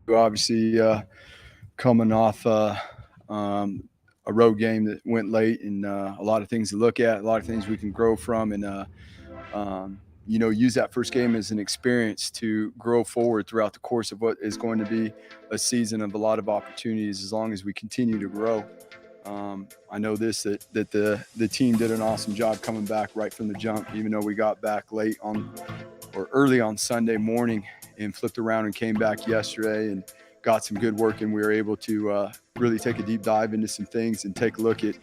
Obviously, coming off a road game that went late, and a lot of things to look at, a lot of things we can grow from, and use that first game as an experience to grow forward throughout the course of what is going to be a season of a lot of opportunities as long as we continue to grow. I know that the team did an awesome job coming back right from the jump, even though we got back late on or early on Sunday morning and flipped around and came back yesterday and got some good work, and we were able to really take a deep dive into some things and take a look at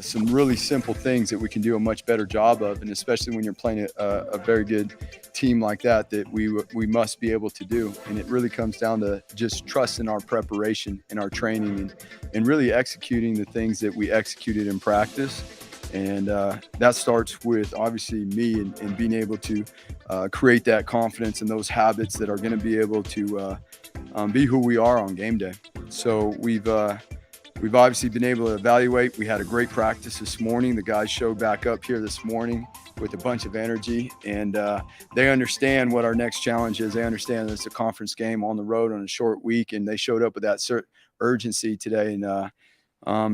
some really simple things that we can do a much better job of, and especially when you're playing a very good team like that we must be able to do. And it really comes down to just trusting our preparation and our training and really executing the things that we executed in practice. And that starts with obviously me and being able to create that confidence and those habits that are going to be able to be who we are on game day. So we've obviously been able to evaluate. We had a great practice this morning. The guys showed back up here this morning with a bunch of energy, and they understand what our next challenge is. They understand that it's a conference game on the road on a short week, and they showed up with that urgency today. And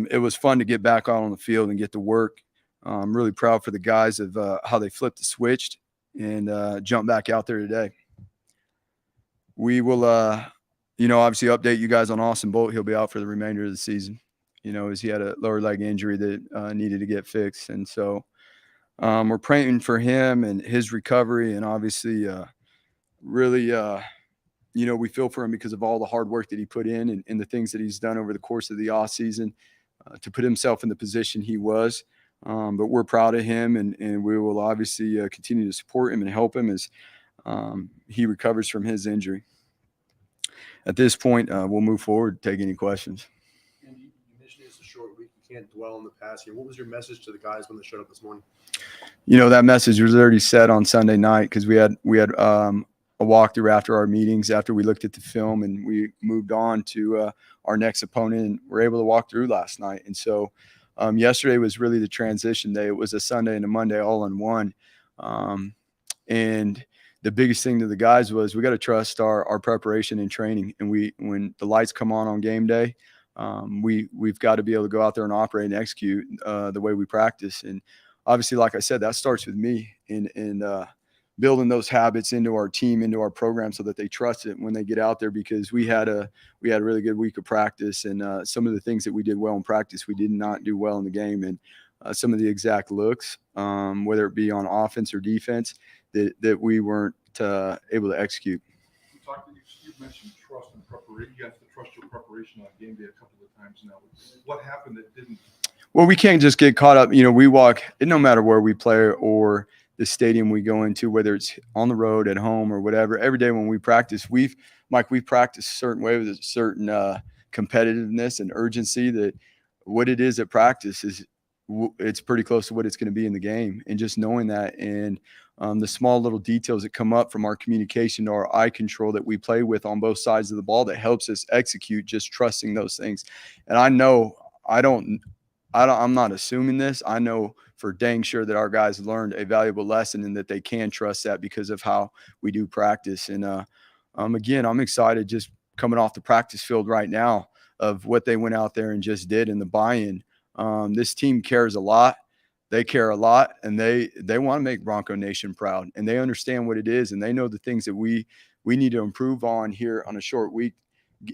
it was fun to get back out on the field and get to work. I'm really proud for the guys of how they flipped the switch and jumped back out there today. We will, obviously update you guys on Austin Bolt. He'll be out for the remainder of the season, as he had a lower leg injury that needed to get fixed. And so we're praying for him and his recovery. And obviously really, we feel for him because of all the hard work that he put in and the things that he's done over the course of the off season to put himself in the position he was. But we're proud of him, and we will obviously continue to support him and help him as he recovers from his injury. At this point, we'll move forward, take any questions. And you mentioned it's a short week. You can't dwell on the past here. What was your message to the guys when they showed up this morning? That message was already said on Sunday night because we had a walkthrough after our meetings, after we looked at the film, and we moved on to our next opponent, and we're able to walk through last night. And so yesterday was really the transition day. It was a Sunday and a Monday all in one. And the biggest thing to the guys was we got to trust our preparation and training. And when the lights come on game day, we've got to be able to go out there and operate and execute the way we practice. And obviously, like I said, that starts with me in building those habits into our team, into our program, so that they trust it when they get out there, because we had a really good week of practice, and some of the things that we did well in practice, we did not do well in the game. And some of the exact looks, whether it be on offense or defense, that we weren't able to execute. You mentioned trust and preparation. You have to trust your preparation on game day a couple of times now. What happened that didn't? Well, we can't just get caught up. We walk, no matter where we play or the stadium we go into, whether it's on the road, at home, or whatever. Every day when we practice, we've practiced a certain way with a certain competitiveness and urgency, that what it is at practice is it's pretty close to what it's going to be in the game. And just knowing that, and the small little details that come up from our communication to our eye control that we play with on both sides of the ball that helps us execute, just trusting those things. And I know I'm not assuming this. I know for dang sure that our guys learned a valuable lesson and that they can trust that because of how we do practice. And again, I'm excited just coming off the practice field right now of what they went out there and just did, and the buy-in. This team cares a lot. They care a lot, and they want to make Bronco Nation proud, and they understand what it is, and they know the things that we need to improve on here on a short week.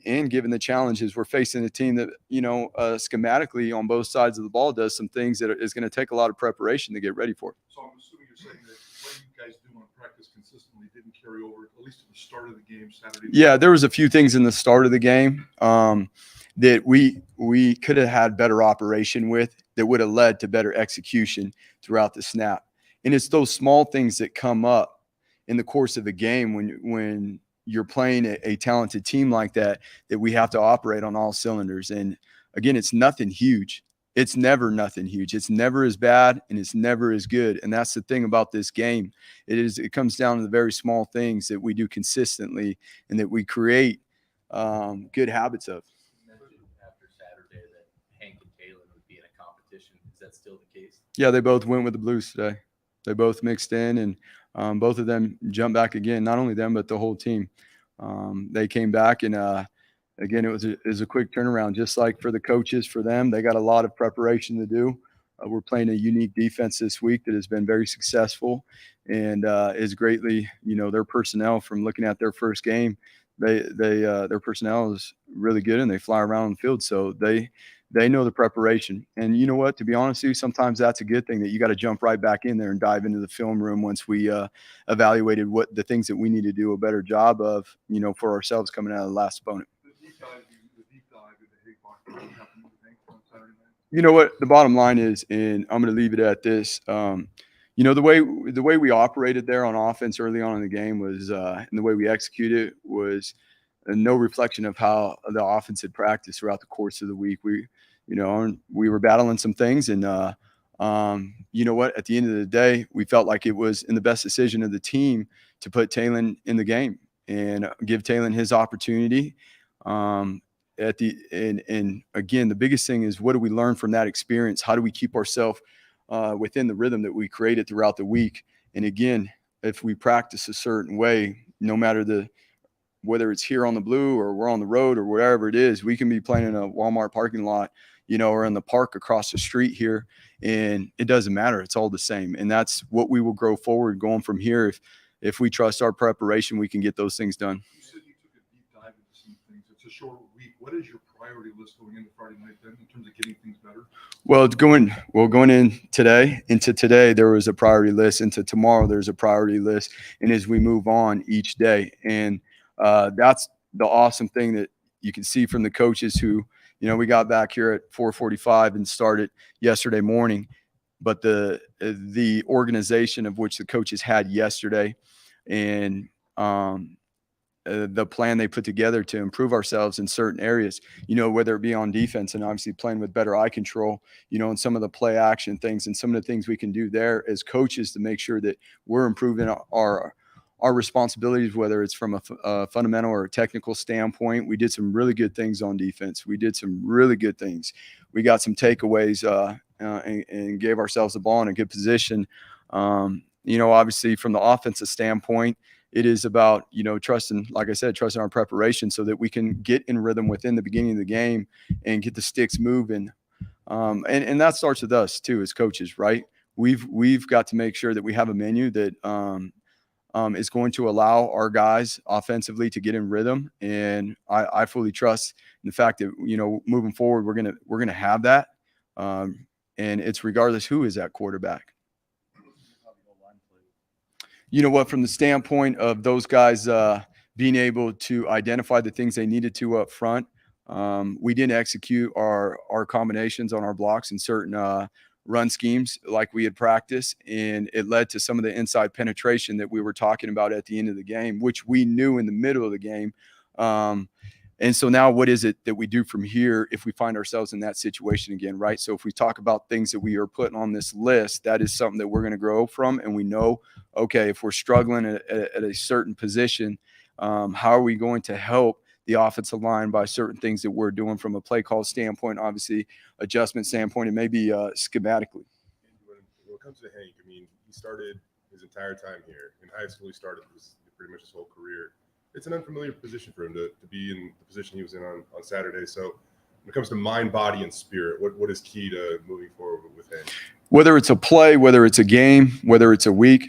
And given the challenges, we're facing a team that, schematically on both sides of the ball does some things that is going to take a lot of preparation to get ready for. So I'm assuming you're saying that what you guys do on practice consistently didn't carry over, at least at the start of the game Saturday. Yeah, there was a few things in the start of the game that we could have had better operation with that would have led to better execution throughout the snap. And it's those small things that come up in the course of a game when you're playing a talented team like that we have to operate on all cylinders. And again, it's nothing huge. it's never nothing huge. It's never as bad and it's never as good. And that's the thing about this game. It comes down to the very small things that we do consistently and that we create good habits of. You mentioned after Saturday that Hank and Taylen would be in a competition. Is that still the case? Yeah, they both went with the Blues today. They both mixed in, and both of them jumped back again. Not only them, but the whole team. They came back, and again, it was a quick turnaround. Just like for the coaches, for them, they got a lot of preparation to do. We're playing a unique defense this week that has been very successful, and is greatly, their personnel. From looking at their first game, their personnel is really good, and they fly around the field. So they know the preparation. And you know what? To be honest with you, sometimes that's a good thing that you got to jump right back in there and dive into the film room once we evaluated what the things that we need to do a better job of, for ourselves coming out of the last opponent. The deep dive into Hank Bachmeier, what happened with Hank on Saturday night? You know what? The bottom line is, and I'm going to leave it at this. The way we operated there on offense early on in the game was, and the way we executed was no reflection of how the offense had practiced throughout the course of the week. We were battling some things, and you know what? At the end of the day, we felt like it was in the best decision of the team to put Taylen in the game and give Taylen his opportunity. And again, the biggest thing is, what do we learn from that experience? How do we keep ourselves within the rhythm that we created throughout the week? And again, if we practice a certain way, no matter whether it's here on the Blue or we're on the road or wherever it is, we can be playing in a Walmart parking lot, or in the park across the street here, and it doesn't matter. It's all the same. And that's what we will grow forward going from here. If we trust our preparation, we can get those things done. You said you took a deep dive into some things. It's a short week. What is your priority list going into Friday night then in terms of getting things better? Well, going into today, there was a priority list. Into tomorrow, there's a priority list. And as we move on each day, and that's the awesome thing that you can see from the coaches who, we got back here at 4:45 and started yesterday morning, but the organization of which the coaches had yesterday, and the plan they put together to improve ourselves in certain areas, whether it be on defense and obviously playing with better eye control, and some of the play action things and some of the things we can do there as coaches to make sure that we're improving our responsibilities, whether it's from a fundamental or a technical standpoint. We did some really good things on defense. We did some really good things. We got some takeaways and gave ourselves the ball in a good position. Obviously from the offensive standpoint, it is about, trusting, like I said, trusting our preparation so that we can get in rhythm within the beginning of the game and get the sticks moving. And that starts with us too, as coaches, right? We've got to make sure that we have a menu that is going to allow our guys offensively to get in rhythm. And I fully trust in the fact that, moving forward, we're gonna have that. And it's regardless who is at quarterback. You know what, from the standpoint of those guys being able to identify the things they needed to up front, we didn't execute our combinations on our blocks in certain run schemes like we had practiced, and it led to some of the inside penetration that we were talking about at the end of the game, which we knew in the middle of the game. And so now what is it that we do from here if we find ourselves in that situation again, right? So if we talk about things that we are putting on this list, that is something that we're going to grow from. And we know, okay, if we're struggling at a certain position, how are we going to help the offensive line by certain things that we're doing from a play call standpoint, obviously adjustment standpoint, and maybe schematically. When it comes to Hank, he started his entire time here. In high school, he started pretty much his whole career. It's an unfamiliar position for him to be in the position he was in on Saturday. So when it comes to mind, body, and spirit, what is key to moving forward with Hank? Whether it's a play, whether it's a game, whether it's a week,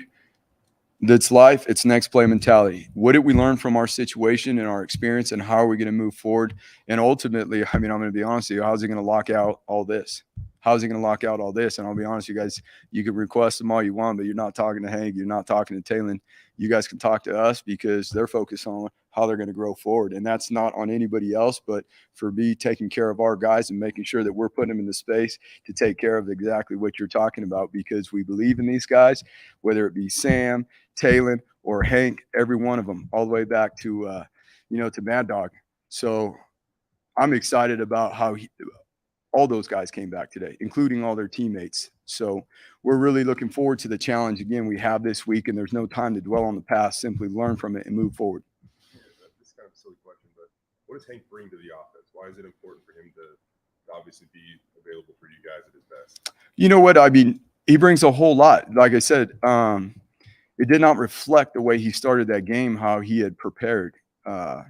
that's life. It's next play mentality. What did we learn from our situation and our experience, and how are we going to move forward? And ultimately, I'm going to be honest with you, how's he going to lock out all this? How's he going to lock out all this? And I'll be honest with you guys, you can request them all you want, but you're not talking to Hank. You're not talking to Taylen. You guys can talk to us because they're focused on how they're going to grow forward. And that's not on anybody else, but for me taking care of our guys and making sure that we're putting them in the space to take care of exactly what you're talking about, because we believe in these guys, whether it be Sam, Taylen, or Hank, every one of them, all the way back to, to Mad Dog. So I'm excited about all those guys came back today, including all their teammates. So we're really looking forward to the challenge again we have this week, and there's no time to dwell on the past. Simply learn from it and move forward. Yeah, this is kind of a silly question, but what does Hank bring to the offense? Why is it important for him to obviously be available for you guys at his best? You know what? I mean, he brings a whole lot. Like I said, it did not reflect the way he started that game, how he had prepared. I'll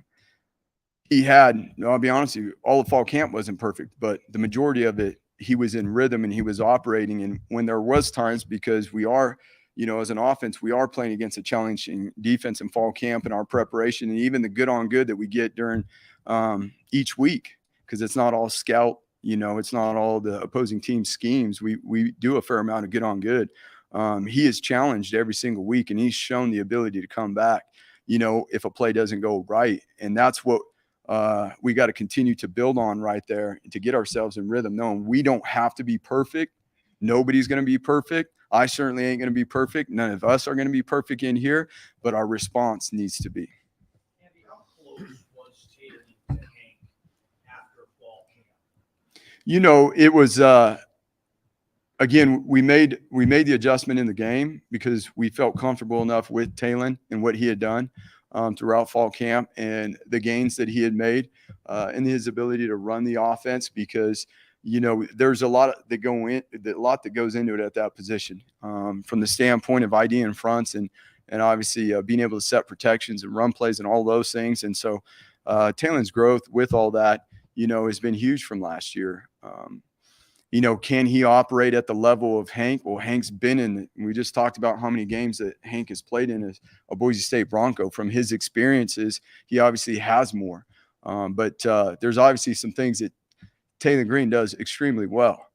be honest with you, all of fall camp wasn't perfect, but the majority of it, he was in rhythm and he was operating. And when there was times, because we are, as an offense, we are playing against a challenging defense in fall camp and our preparation, and even the good on good that we get during each week, because it's not all scout, it's not all the opposing team schemes. We do a fair amount of good on good. He is challenged every single week, and he's shown the ability to come back, if a play doesn't go right. And that's what we got to continue to build on right there to get ourselves in rhythm, knowing we don't have to be perfect. Nobody's going to be perfect. I certainly ain't going to be perfect. None of us are going to be perfect in here, but our response needs to be. Andy, how close was Taylen to Hank after fall camp? It was again, we made the adjustment in the game because we felt comfortable enough with Taylen and what he had done throughout fall camp and the gains that he had made and his ability to run the offense, because there's a lot that goes into it at that position, from the standpoint of ID in fronts and obviously being able to set protections and run plays and all those things. And so Taylen's growth with all that, has been huge from last year. Can he operate at the level of Hank? Well, Hank's been in, we just talked about how many games that Hank has played in as a Boise State Bronco. From his experiences, he obviously has more. But there's obviously some things that Taylen Green does extremely well.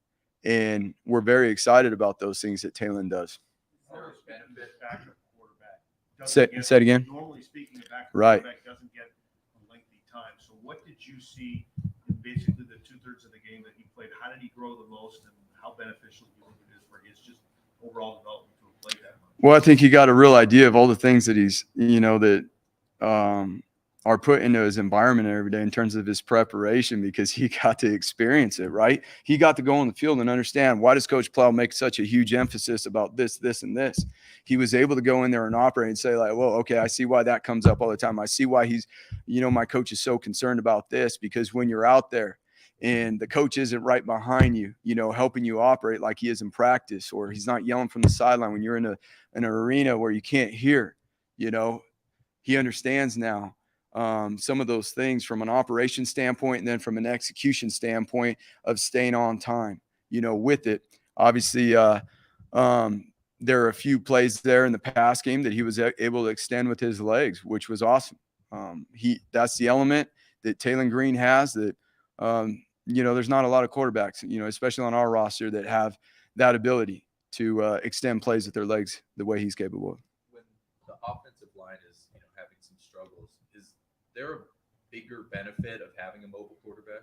And we're very excited about those things that Taylen does. Say it again. Normally speaking, a backup Right. quarterback doesn't get a lengthy time. So what did you see in basically the 2/3 of the game that he played? How did he grow the most, and how beneficial do you think it is for his just overall development to have played that much? Well, I think he got a real idea of all the things that he's, that are put into his environment every day in terms of his preparation, because he got to experience it, right? He got to go on the field and understand, why does Coach Plough make such a huge emphasis about this, this, and this? He was able to go in there and operate and say, like, well, okay, I see why that comes up all the time. I see why he's, my coach is so concerned about this, because when you're out there and the coach isn't right behind you, helping you operate like he is in practice, or he's not yelling from the sideline when you're in an arena where you can't hear, he understands now some of those things from an operation standpoint, and then from an execution standpoint of staying on time, with it. Obviously, there are a few plays there in the pass game that he was able to extend with his legs, which was awesome. That's the element that Taylen Green has that, there's not a lot of quarterbacks, especially on our roster, that have that ability to extend plays with their legs the way he's capable of. When the offensive line is, having some struggles, is there a bigger benefit of having a mobile quarterback?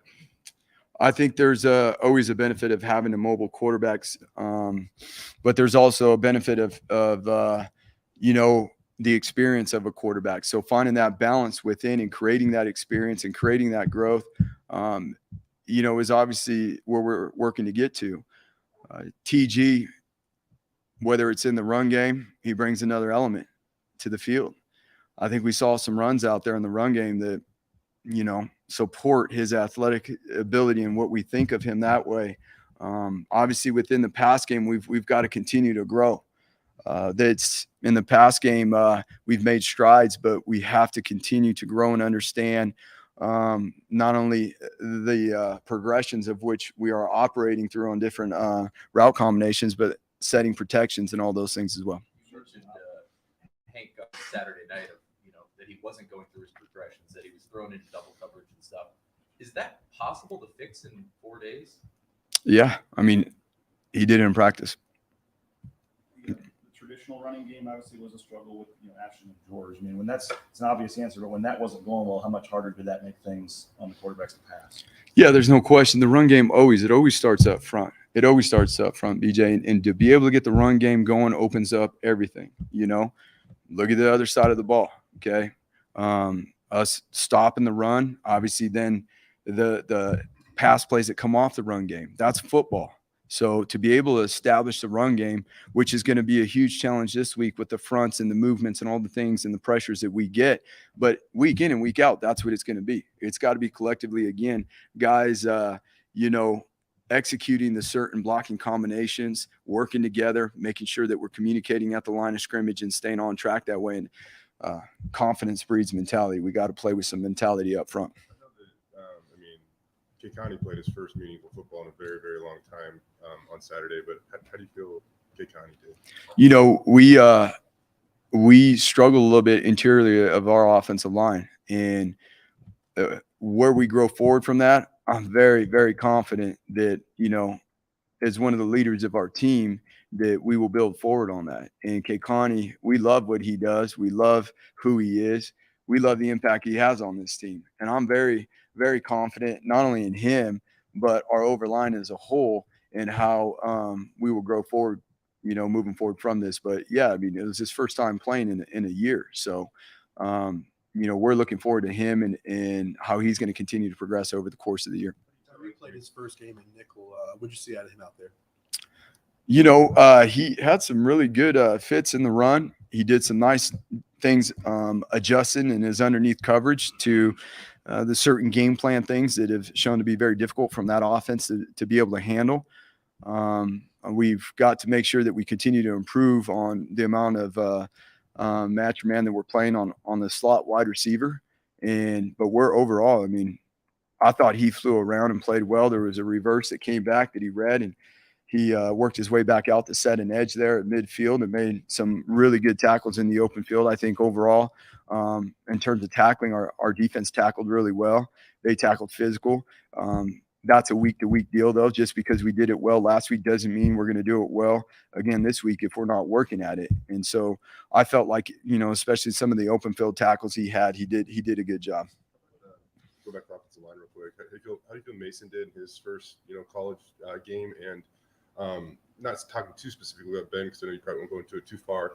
I think there's always a benefit of having a mobile quarterbacks, but there's also a benefit of the experience of a quarterback. So finding that balance within and creating that experience and creating that growth, is obviously where we're working to get to. TG, whether it's in the run game, he brings another element to the field. I think we saw some runs out there in the run game that, support his athletic ability and what we think of him that way. Obviously, within the pass game, we've got to continue to grow. That's in the pass game, we've made strides, but we have to continue to grow and understand not only the progressions of which we are operating through on different route combinations, but setting protections and all those things as well. You mentioned Hank on Saturday night of, that he wasn't going through his progressions, that he was thrown into double coverage and stuff. Is that possible to fix in 4 days? Yeah, I mean, he did it in practice. The traditional running game obviously was a struggle with Ashton and George. I mean, when it's an obvious answer, but when that wasn't going well, how much harder did that make things on the quarterbacks to pass? Yeah, there's no question. The run game always starts up front. It always starts up front, BJ, and to be able to get the run game going opens up everything. Look at the other side of the ball. Okay, us stopping the run, obviously, then the pass plays that come off the run game. That's football. So to be able to establish the run game, which is going to be a huge challenge this week with the fronts and the movements and all the things and the pressures that we get, but week in and week out, that's what it's going to be. It's got to be collectively, again, guys, executing the certain blocking combinations, working together, making sure that we're communicating at the line of scrimmage and staying on track that way. And confidence breeds mentality. We got to play with some mentality up front. I know that, Kay County played his first meaningful football in a very, very long time on Saturday, but how do you feel Kay County did? We struggle a little bit interiorly of our offensive line, and where we grow forward from that, I'm very, very confident that, as one of the leaders of our team, that we will build forward on that. And Kay County, we love what he does. We love who he is. We love the impact he has on this team. And I'm very, very confident, not only in him, but our overline as a whole and how we will grow forward, moving forward from this. But yeah, it was his first time playing in a year. So, we're looking forward to him and how he's going to continue to progress over the course of the year. He played his first game in nickel. What did you see out of him out there? He had some really good fits in the run. He did some nice things adjusting in his underneath coverage to the certain game plan things that have shown to be very difficult from that offense to be able to handle. We've got to make sure that we continue to improve on the amount of match man that we're playing on the slot wide receiver. But we're overall, I thought he flew around and played well. There was a reverse that came back that he read, and he worked his way back out to set an edge there at midfield and made some really good tackles in the open field. I think overall, in terms of tackling, our defense tackled really well. They tackled physical. That's a week-to-week deal, though. Just because we did it well last week doesn't mean we're going to do it well again this week if we're not working at it. And so I felt like, especially some of the open field tackles he had, he did a good job. Go back to offensive line real quick. How do you feel Mason did in his first, college game? And not talking too specifically about Ben, because I know you probably won't go into it too far.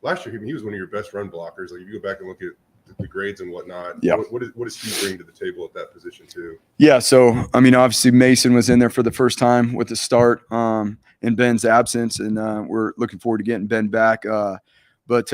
Last year, he was one of your best run blockers. Like, if you go back and look at the grades and whatnot, yeah. What does he bring to the table at that position too? Yeah, so obviously Mason was in there for the first time with the start in Ben's absence, and we're looking forward to getting Ben back. But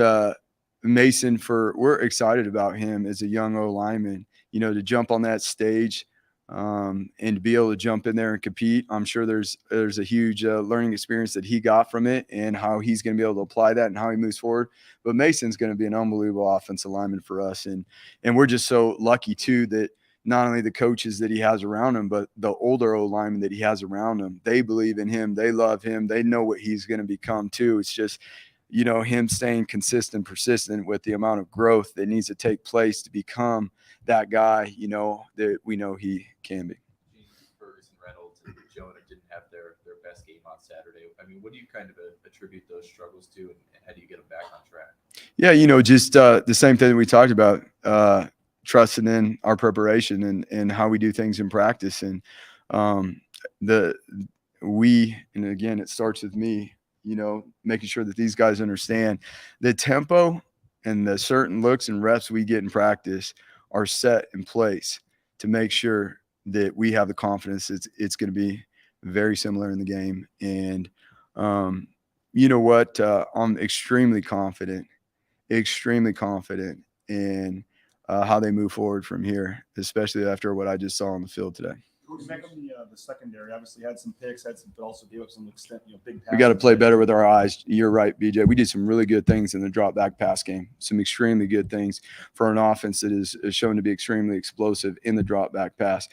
Mason, we're excited about him as a young O lineman. To jump on that stage and to be able to jump in there and compete. I'm sure there's a huge learning experience that he got from it and how he's going to be able to apply that and how he moves forward. But Mason's going to be an unbelievable offensive lineman for us. And we're just so lucky too that not only the coaches that he has around him, but the older O linemen that he has around him, they believe in him. They love him. They know what he's going to become too. It's just, him staying consistent, persistent with the amount of growth that needs to take place to become that guy, that we know he can be. Ferguson, Reynolds, and Jonah didn't have their best game on Saturday. What do you kind of attribute those struggles to, and how do you get them back on track? Yeah, just the same thing that we talked about, trusting in our preparation and how we do things in practice. And and again, it starts with me, making sure that these guys understand the tempo and the certain looks and reps we get in practice are set in place to make sure that we have the confidence it's going to be very similar in the game. And you know what? I'm extremely confident in how they move forward from here, especially after what I just saw on the field today. Back on the secondary, obviously had some picks, but also gave up some extent, big passes. We got to play better with our eyes. You're right, BJ. We did some really good things in the drop back pass game. Some extremely good things for an offense that is shown to be extremely explosive in the drop back pass.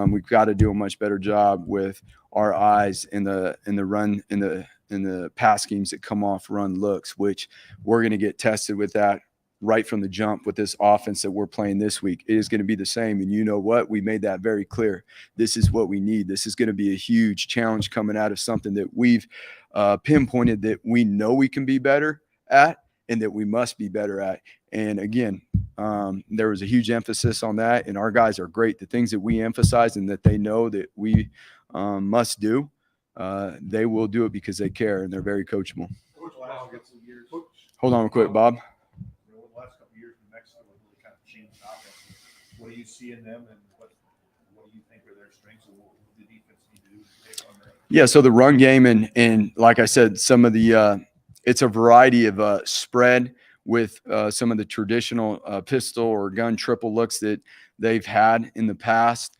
We've got to do a much better job with our eyes in the run in the pass schemes that come off run looks, which we're going to get tested with that right from the jump with this offense that we're playing this week. It is going to be the same. And you know what? We made that very clear. This is what we need. This is going to be a huge challenge coming out of something that we've pinpointed that we know we can be better at and that we must be better at. And again, there was a huge emphasis on that, and our guys are great. The things that we emphasize and that they know that we must do, they will do it because they care and they're very coachable. Hold on real quick, Bob. The last couple of years in Mexico really kind of changed the offense. What do you see in them, and what what do you think are their strengths and what the defense need to do to take on that? Yeah, so the run game and like I said, some of the it's a variety of spread with some of the traditional pistol or gun triple looks that they've had in the past.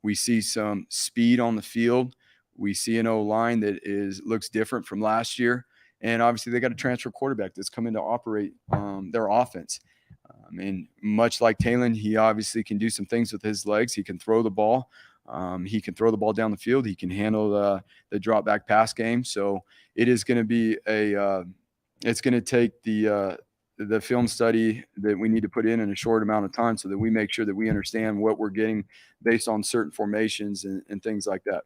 We see some speed on the field. We see an O-line that looks different from last year. And obviously they got a transfer quarterback that's coming to operate their offense. And much like Taylen, he obviously can do some things with his legs. He can throw the ball. He can throw the ball down the field. He can handle the drop back pass game. So it is going to be it's going to take the film study that we need to put in a short amount of time so that we make sure that we understand what we're getting based on certain formations and things like that.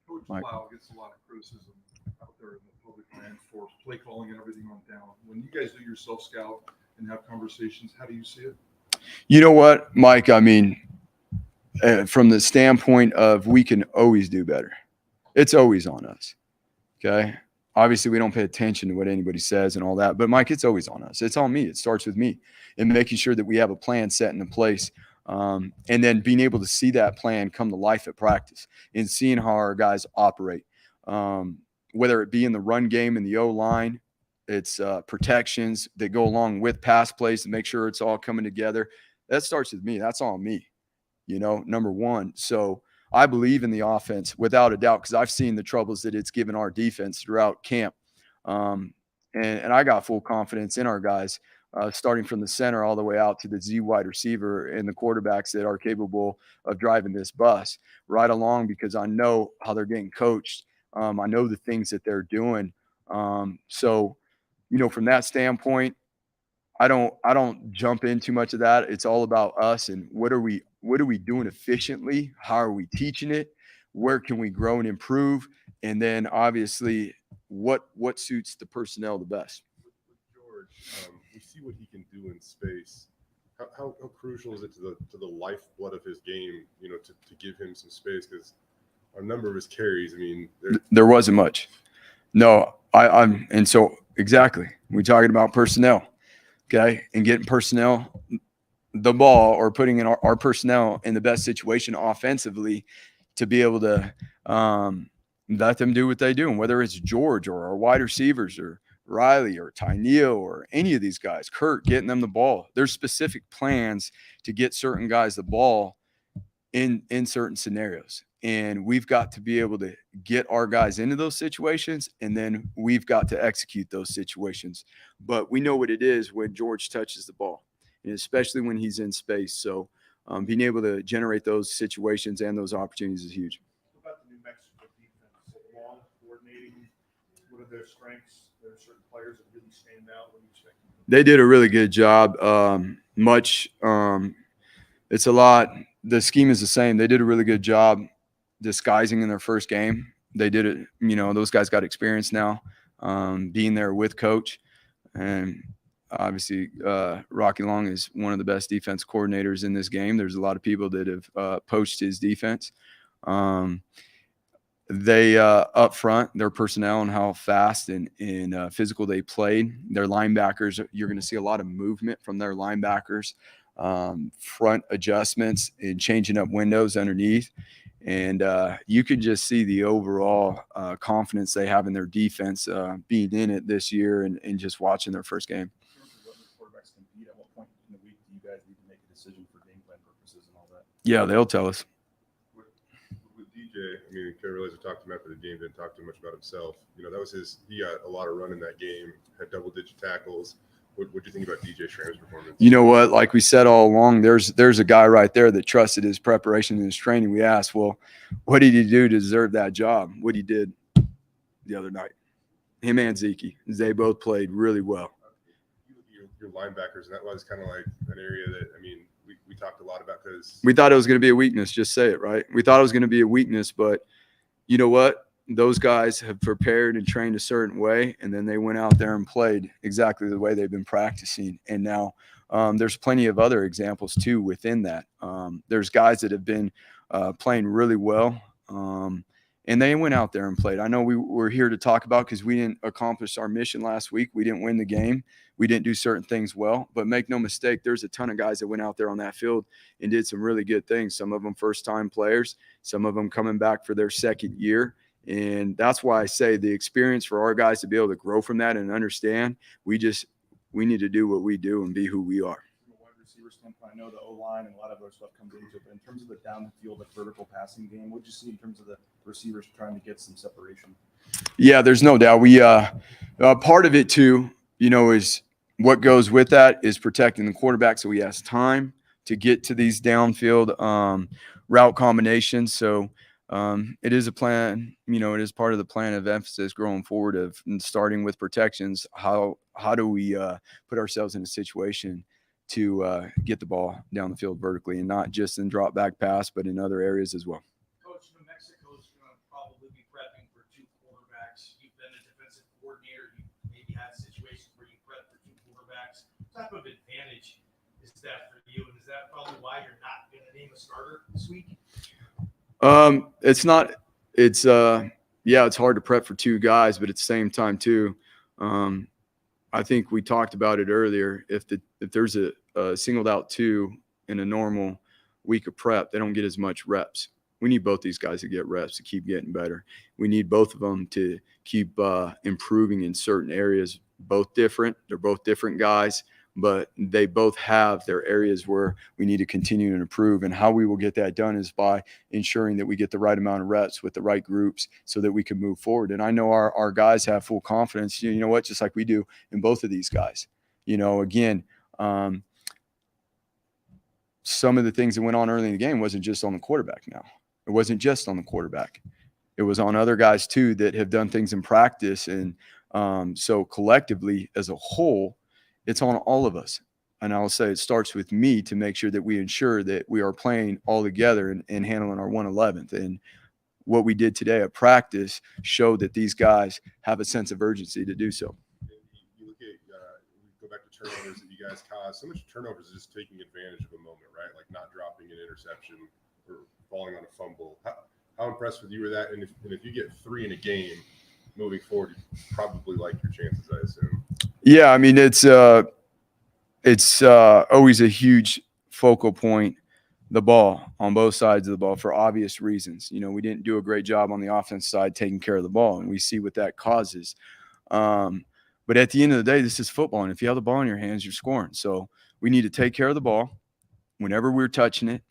Coach Mike. Plough gets a lot of criticism out there in the public land for play calling and everything on down. When you guys do your self scout and have conversations, how do you see it? You know what, Mike? I mean, from the standpoint of we can always do better. It's always on us. Okay. Obviously, we don't pay attention to what anybody says and all that. But, Mike, it's always on us. It's on me. It starts with me and making sure that we have a plan set into place. And then being able to see that plan come to life at practice and seeing how our guys operate, whether it be in the run game and the O-line, it's protections that go along with pass plays to make sure it's all coming together. That starts with me. That's on me, number one. So I believe in the offense without a doubt because I've seen the troubles that it's given our defense throughout camp. And I got full confidence in our guys, starting from the center all the way out to the Z wide receiver and the quarterbacks that are capable of driving this bus right along because I know how they're getting coached. I know the things that they're doing. So, from that standpoint, I don't jump in too much of that. It's all about us and what are we doing efficiently? How are we teaching it? Where can we grow and improve? And then obviously what suits the personnel the best. With George, we see what he can do in space. How crucial is it to the lifeblood of his game, to give him some space? Because a number of his carries, I mean, there wasn't much. No, and so exactly. We're talking about personnel. Okay. And getting personnel the ball or putting in our personnel in the best situation offensively to be able to let them do what they do. And whether it's George or our wide receivers or Riley or Tyneal or any of these guys, Kurt, getting them the ball. There's specific plans to get certain guys the ball in certain scenarios. And we've got to be able to get our guys into those situations, and then we've got to execute those situations. But we know what it is when George touches the ball, and especially when he's in space. So being able to generate those situations and those opportunities is huge. What about the New Mexico defense? Long, coordinating, what are their strengths? There are certain players that really stand out. What do you expect? They did a really good job. It's a lot. The scheme is the same. They did a really good job disguising in their first game. They did it, those guys got experience now, being there with coach. And obviously Rocky Long is one of the best defense coordinators in this game. There's a lot of people that have poached his defense. They up front, their personnel and how fast and physical they played. Their linebackers, you're going to see a lot of movement from their linebackers, front adjustments and changing up windows underneath. And you could just see the overall confidence they have in their defense being in it this year and just watching their first game. In terms of what the quarterbacks can beat, at what point in the week do you guys need to make a decision for game plan purposes and all that? Yeah, they'll tell us. with DJ, I mean, Kerr realized I talked to him after the game, didn't talk too much about himself. That was he got a lot of run in that game, had double-digit tackles. What do you think about DJ Schramm's performance? You know what? Like we said all along, there's a guy right there that trusted his preparation and his training. We asked, well, what did he do to deserve that job? What he did the other night. Him and Zeke, they both played really well. Your linebackers, and that was kind of like an area that, we talked a lot about because we thought it was going to be a weakness. Just say it, right? We thought it was going to be a weakness, but you know what? Those guys have prepared and trained a certain way, and then they went out there and played exactly the way they've been practicing. And now there's plenty of other examples too within that. There's guys that have been playing really well, and they went out there and played. I know we were here to talk about because we didn't accomplish our mission last week. We didn't win the game. We didn't do certain things well. But make no mistake, there's a ton of guys that went out there on that field and did some really good things. Some of them first-time players, some of them coming back for their second year. And that's why I say the experience for our guys to be able to grow from that and understand, we need to do what we do and be who we are. From a wide receiver standpoint, I know the O-line and a lot of other stuff comes into it, but in terms of the down the field, like vertical passing game, what did you see in terms of the receivers trying to get some separation? Yeah, there's no doubt. We part of it too, is what goes with that is protecting the quarterback so he has time to get to these downfield route combinations. So it is a plan, it is part of the plan of emphasis going forward of starting with protections. How do we put ourselves in a situation to get the ball down the field vertically and not just in drop back pass, but in other areas as well. Coach, New Mexico's going to probably be prepping for 2 quarterbacks. You've been a defensive coordinator. You maybe had situations where you prep for 2 quarterbacks. What type of advantage is that for you? And is that probably why you're not going to name a starter this week? It's not. It's it's hard to prep for 2 guys, but at the same time too, I think we talked about it earlier. If there's a singled out 2 in a normal week of prep, they don't get as much reps. We need both these guys to get reps to keep getting better. We need both of them to keep improving in certain areas. Both different. They're both different guys, but they both have their areas where we need to continue to improve. And how we will get that done is by ensuring that we get the right amount of reps with the right groups so that we can move forward. And I know our guys have full confidence, just like we do in both of these guys. Again, some of the things that went on early in the game wasn't just on the quarterback now. It wasn't just on the quarterback. It was on other guys too that have done things in practice. And so collectively as a whole, it's on all of us. And I'll say it starts with me to make sure that we ensure that we are playing all together and handling our 111th. And what we did today at practice showed that these guys have a sense of urgency to do so. You look at, go back to turnovers that you guys caused. So much turnovers is just taking advantage of a moment, right? Like not dropping an interception or falling on a fumble. How impressed with you were that? And if you get 3 in a game moving forward, you probably like your chances, I assume. Yeah, I mean, it's always a huge focal point, the ball on both sides of the ball for obvious reasons. We didn't do a great job on the offense side taking care of the ball, and we see what that causes. But at the end of the day, this is football, and if you have the ball in your hands, you're scoring. So we need to take care of the ball whenever we're touching it.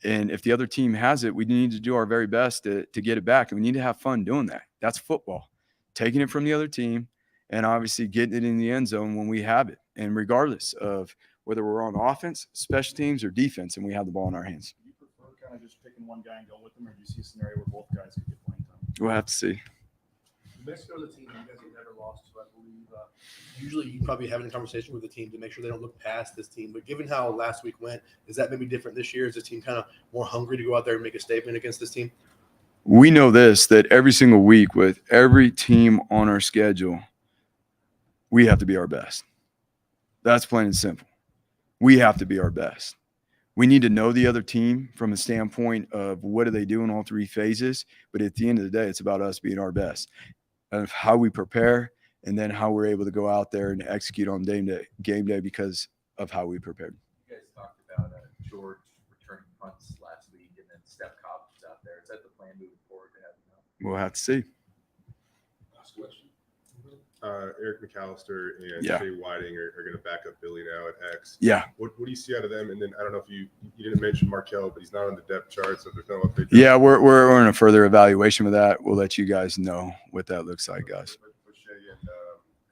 And if the other team has it, we need to do our very best to get it back, and we need to have fun doing that. That's football, taking it from the other team, and obviously getting it in the end zone when we have it. And regardless of whether we're on offense, special teams, or defense, and we have the ball in our hands. Do you prefer kind of just picking one guy and go with them, or do you see a scenario where both guys could get playing time? We'll have to see. New Mexico is a team you guys have never lost to, I believe. Usually you probably having a conversation with the team to make sure they don't look past this team. But given how last week went, is that maybe different this year? Is this team kind of more hungry to go out there and make a statement against this team? We know this, that every single week with every team on our schedule, we have to be our best. That's plain and simple. We have to be our best. We need to know the other team from a standpoint of what do they do in all 3 phases. But at the end of the day, it's about us being our best, of how we prepare, and then how we're able to go out there and execute on game day because of how we prepared. You guys talked about George returning punts last week, and then Steph Cobb was out there. Is that the plan moving forward to have him out? We'll have to see. Last question. Eric McAllister and Yeah. Jay Whiting are going to back up Billy now at X. Yeah. What do you see out of them? And then I don't know if you didn't mention Markel, but he's not on the depth chart, so there's no update. Yeah, we're in a further evaluation with that. We'll let you guys know what that looks like, guys. With Shea and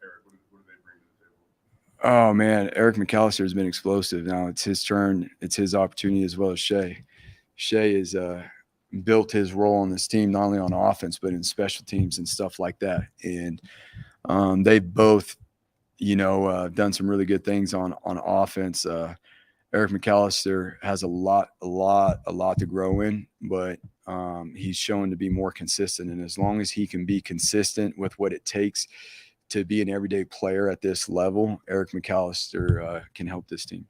Eric, what do they bring to the table? Oh, man, Eric McAllister has been explosive. Now it's his turn. It's his opportunity as well as Shea. Shea has built his role on this team, not only on offense, but in special teams and stuff like that. And they've both, done some really good things on offense. Eric McAllister has a lot to grow in, but he's shown to be more consistent. And as long as he can be consistent with what it takes to be an everyday player at this level, Eric McAllister can help this team.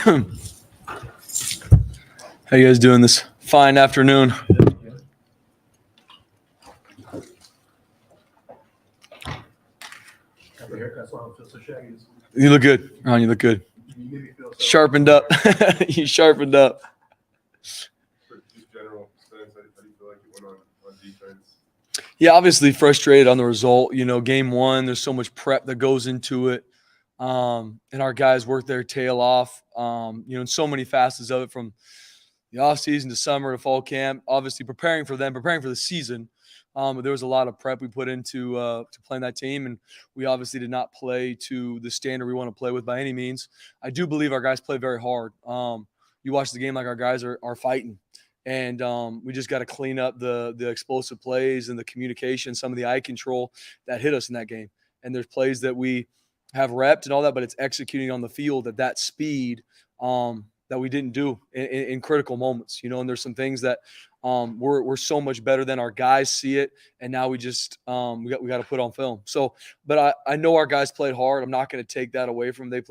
How you guys doing this fine afternoon? You look good, Ron. You look good. Sharpened up. You sharpened up. For just general sense, how do you feel like you went on defense? Yeah, obviously frustrated on the result. You know, game one, there's so much prep that goes into it. And our guys work their tail off, in so many facets of it, from the offseason to summer to fall camp, obviously preparing for them, preparing for the season. But there was a lot of prep we put into to playing that team, and we obviously did not play to the standard we want to play with by any means. I do believe our guys play very hard. You watch the game, like, our guys are fighting, and we just got to clean up the explosive plays and the communication, some of the eye control that hit us in that game. And there's plays that we have repped and all that, but it's executing on the field at that speed that we didn't do in critical moments, and there's some things that we're so much better than our guys see it. And now we just we got to put on film. So, but I know our guys played hard. I'm not going to take that away from them.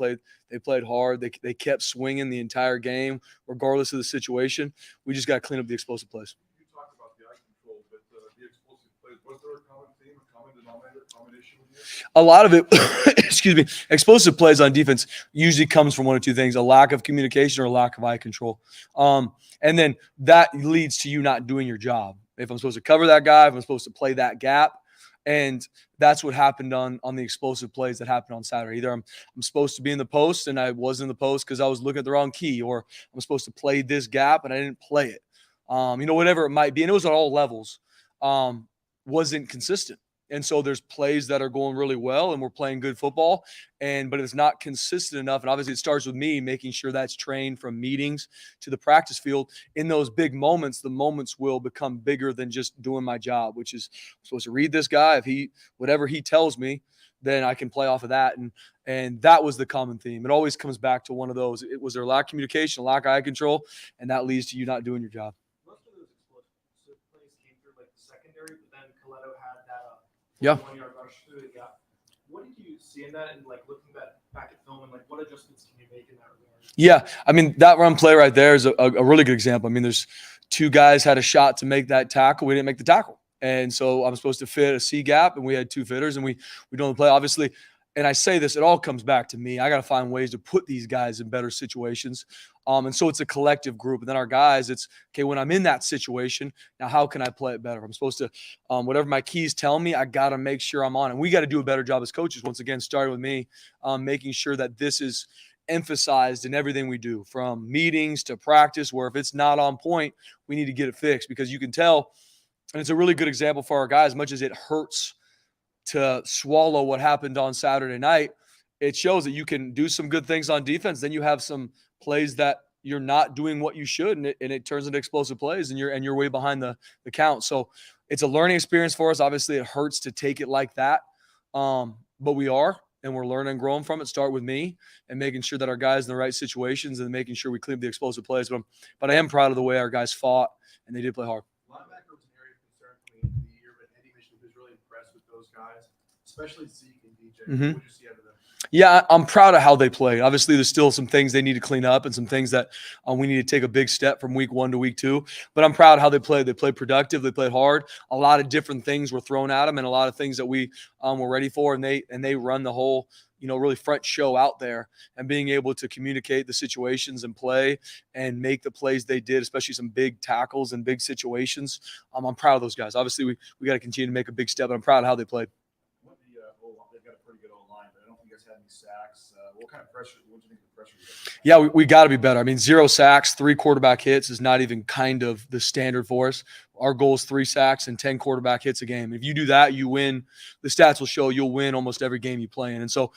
They played hard. They kept swinging the entire game, regardless of the situation. We just got to clean up the explosive plays. You talked about the eye control, but the explosive plays, was there a common theme, a common denominator, common issue with you? A lot of it, excuse me, explosive plays on defense usually comes from one of two things: a lack of communication or a lack of eye control. And then that leads to you not doing your job. If I'm supposed to cover that guy, if I'm supposed to play that gap. And that's what happened on the explosive plays that happened on Saturday. Either I'm supposed to be in the post and I wasn't in the post because I was looking at the wrong key, or I'm supposed to play this gap and I didn't play it. Whatever it might be. And it was at all levels. Wasn't consistent. And so there's plays that are going really well and we're playing good football, but it's not consistent enough. And obviously it starts with me making sure that's trained from meetings to the practice field. In those big moments, the moments will become bigger than just doing my job, which is I'm supposed to read this guy. If whatever he tells me, then I can play off of that. And that was the common theme. It always comes back to one of those. It was their lack of communication, lack of eye control, and that leads to you not doing your job. Most of those explosive plays came through like the secondary, but then Coletto had that 1-yard rush through the gap. What did you see in that, and like looking back at film, and like what adjustments can you make in that regard? Yeah, I mean, that run play right there is a really good example. I mean, there's two guys had a shot to make that tackle. We didn't make the tackle. And so I'm supposed to fit a C gap, and we had two fitters, and we don't play, obviously. And I say this, it all comes back to me. I got to find ways to put these guys in better situations. And so it's a collective group. And then our guys, it's, okay, when I'm in that situation, now how can I play it better? I'm supposed to, whatever my keys tell me, I got to make sure I'm on. And we got to do a better job as coaches. Once again, starting with me, making sure that this is emphasized in everything we do, from meetings to practice, where if it's not on point, we need to get it fixed, because you can tell. And it's a really good example for our guys. As much as it hurts to swallow what happened on Saturday night, it shows that you can do some good things on defense. Then you have some plays that you're not doing what you should, and it turns into explosive plays, and you're way behind the count. So it's a learning experience for us. Obviously, it hurts to take it like that, but we are, and we're learning and growing from it. Start with me and making sure that our guys in the right situations and making sure we clean up the explosive plays. But I am proud of the way our guys fought, and they did play hard. Linebacker was an area of concern coming into the year, but Andy mentioned he was really impressed with those guys, especially Zeke and DJ. What did you see out of them? Yeah, I'm proud of how they played. Obviously, there's still some things they need to clean up and some things that we need to take a big step from week 1 to week 2. But I'm proud of how they played. They played productive. They played hard. A lot of different things were thrown at them, and a lot of things that we were ready for. And they run the whole, really front show out there, and being able to communicate the situations and play and make the plays they did, especially some big tackles and big situations. I'm proud of those guys. Obviously, we got to continue to make a big step, but I'm proud of how they played. They've got a pretty good O-line, but I don't think you guys had any sacks. What kind of pressure? What do you think the pressure is? Yeah, we got to be better. I mean, 0 sacks, 3 quarterback hits is not even kind of the standard for us. Our goal is 3 sacks and 10 quarterback hits a game. If you do that, you win. The stats will show you'll win almost every game you play in. And so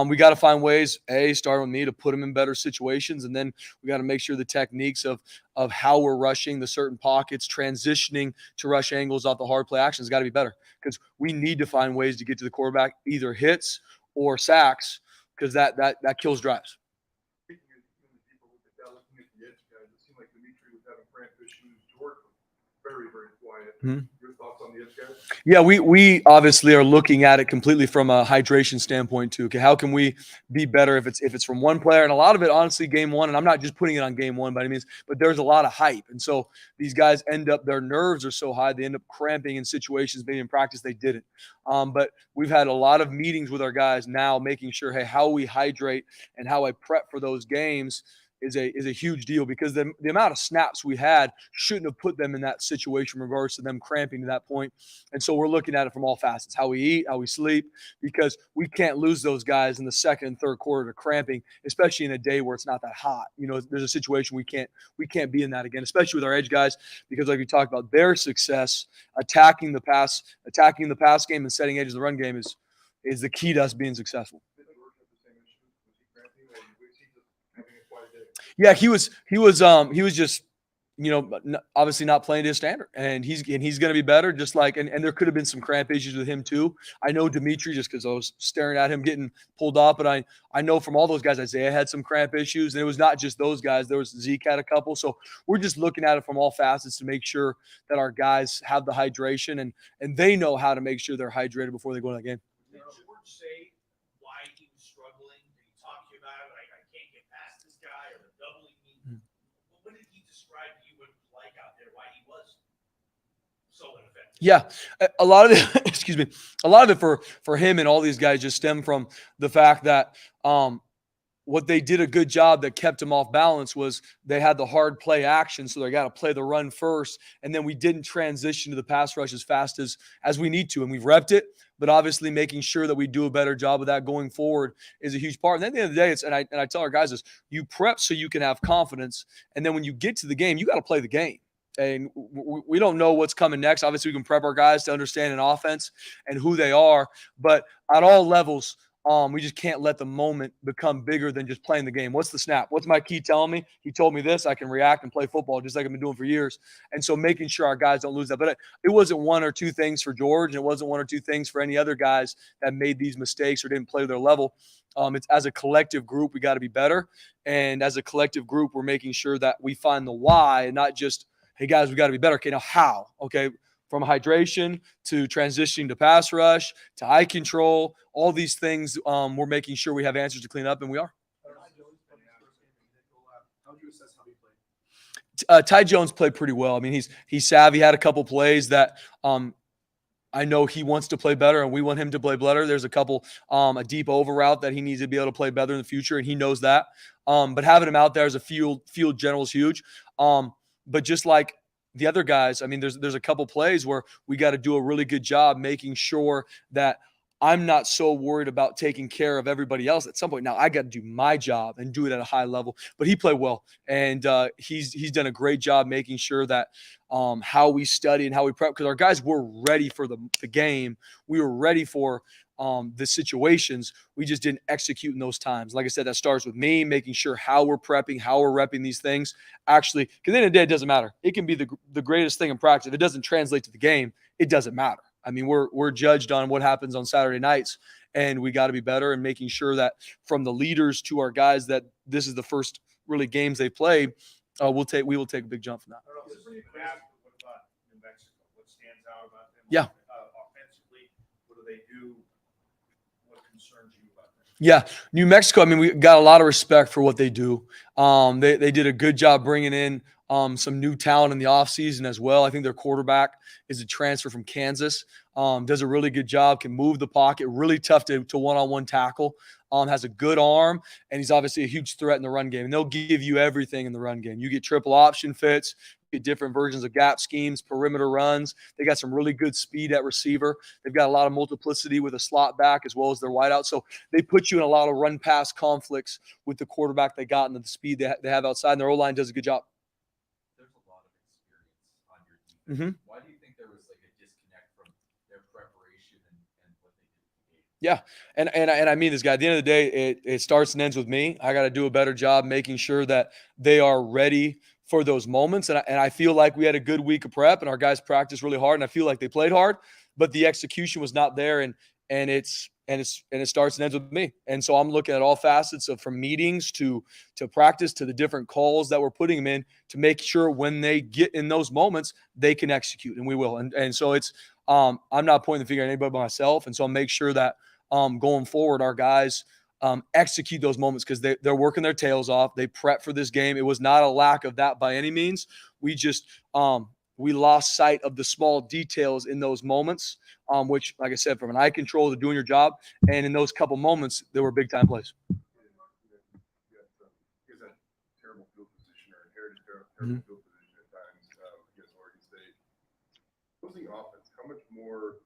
we got to find ways, starting with me, to put them in better situations. And then we got to make sure the techniques of how we're rushing the certain pockets, transitioning to rush angles off the hard play actions, got to be better, because we need to find ways to get to the quarterback, either hits or sacks, because that kills drives. Speaking of people look at that, looking at the edge guys, it seemed like Dimitri was having practice issues. George was very, very quiet. Mhm. Your thoughts on the edge guys? Yeah, we obviously are looking at it completely from a hydration standpoint too. Okay, how can we be better if it's from one player? And a lot of it, honestly, game one. And I'm not just putting it on game one by any means, but there's a lot of hype. And so these guys end up, their nerves are so high, they end up cramping in situations maybe in practice they didn't. But we've had a lot of meetings with our guys now, making sure, hey, how we hydrate and how I prep for those games is a huge deal, because the amount of snaps we had shouldn't have put them in that situation in regards to them cramping to that point. And so we're looking at it from all facets, how we eat, how we sleep, because we can't lose those guys in the second and third quarter to cramping, especially in a day where it's not that hot. You know, there's a situation we can't be in that again, especially with our edge guys, because like we talked about, their success attacking the pass game and setting edges of the run game is the key to us being successful. Yeah, he was just, obviously not playing to his standard, and he's going to be better. Just like, and there could have been some cramp issues with him too. I know Dimitri, just because I was staring at him getting pulled off, but I know from all those guys, Isaiah had some cramp issues, and it was not just those guys. There was Zeke had a couple. So we're just looking at it from all facets to make sure that our guys have the hydration and they know how to make sure they're hydrated before they go to that game. Did George say why he was struggling? Did he talk to you about it? Like, I can't get past this guy, or the doubling me? What did he describe to you what it was like out there? Why he was so ineffective? Yeah, a lot of it, excuse me, a lot of it for him and all these guys just stem from the fact that what they did a good job that kept him off balance was they had the hard play action, so they got to play the run first, and then we didn't transition to the pass rush as fast as we need to, and we've repped it. But obviously, making sure that we do a better job of that going forward is a huge part. And at the end of the day, and I tell our guys this: you prep so you can have confidence, and then when you get to the game, you got to play the game. And we don't know what's coming next. Obviously, we can prep our guys to understand an offense and who they are, but at all levels, we just can't let the moment become bigger than just playing the game. What's the snap? What's my key telling me? He told me this. I can react and play football just like I've been doing for years. And so making sure our guys don't lose that. But it wasn't one or two things for George, and it wasn't one or two things for any other guys that made these mistakes or didn't play to their level. It's as a collective group, we got to be better. And as a collective group, we're making sure that we find the why and not just, hey, guys, we got to be better. Okay, now how? Okay, from hydration to transitioning to pass rush to eye control, all these things, we're making sure we have answers to clean up, and we are. How would you assess how he played? Ty Jones played pretty well. I mean, he's savvy. Had a couple plays that I know he wants to play better, and we want him to play better. There's a couple, a deep over route that he needs to be able to play better in the future, and he knows that. But having him out there as a field general is huge. But just like the other guys, I mean, there's a couple plays where we got to do a really good job making sure that I'm not so worried about taking care of everybody else at some point. Now I got to do my job and do it at a high level, but he played well, and he's done a great job making sure that how we study and how we prep, because our guys were ready for the game. We were ready for the situations. We just didn't execute in those times. Like I said, that starts with me making sure how we're prepping, how we're repping these things. Actually, because at the end of the day, it doesn't matter. It can be the greatest thing in practice. If it doesn't translate to the game, it doesn't matter. I mean, we're judged on what happens on Saturday nights, and we got to be better and making sure that from the leaders to our guys that this is the first really games they play. We will take a big jump from that. What about New Mexico? What stands out about them? Yeah. Offensively, what do they do? What concerns you about them? Yeah, New Mexico, I mean, we got a lot of respect for what they do. They did a good job bringing in some new talent in the offseason as well. I think their quarterback is a transfer from Kansas. Does a really good job, can move the pocket, really tough to one-on-one tackle, has a good arm, and he's obviously a huge threat in the run game. And they'll give you everything in the run game. You get triple option fits, you get different versions of gap schemes, perimeter runs. They got some really good speed at receiver. They've got a lot of multiplicity with a slot back as well as their wideout. So they put you in a lot of run-pass conflicts with the quarterback they got and the speed they have outside, and their O-line does a good job. There's a lot of experience on your defense. Mm-hmm. Why do you think there was like a disconnect from their preparation and what they did at the game? Yeah, and I mean this guy. At the end of the day, it starts and ends with me. I got to do a better job making sure that they are ready for those moments. And I feel like we had a good week of prep, and our guys practiced really hard, and I feel like they played hard, but the execution was not there. And and it starts and ends with me. And so I'm looking at all facets of from meetings to practice to the different calls that we're putting them in to make sure when they get in those moments they can execute, and we will. And so it's I'm not pointing the finger at anybody but myself, and so I'll make sure that going forward our guys execute those moments because they're working their tails off. They prep for this game. It was not a lack of that by any means. We just we lost sight of the small details in those moments, which, like I said, from an eye control to doing your job, and in those couple moments, there were big time plays. He's a terrible field position or inherited terrible field position at times against Oregon State. Opposing offense, how much more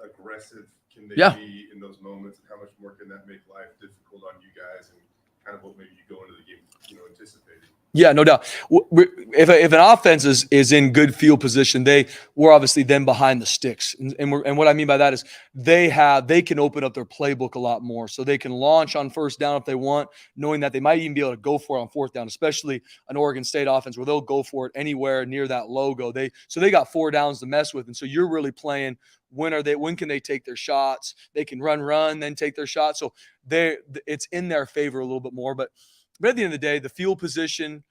aggressive can they be in those moments, and how much more can that make life difficult on you guys, and kind of what maybe you go into the game, anticipating? Yeah, no doubt. If an offense is in good field position, we're obviously then behind the sticks, and what I mean by that is they can open up their playbook a lot more, so they can launch on first down if they want, knowing that they might even be able to go for it on fourth down, especially an Oregon State offense where they'll go for it anywhere near that logo. They got 4 downs to mess with, and so you're really playing when can they take their shots? They can run, then take their shots. So it's in their favor a little bit more, but at the end of the day, the field position,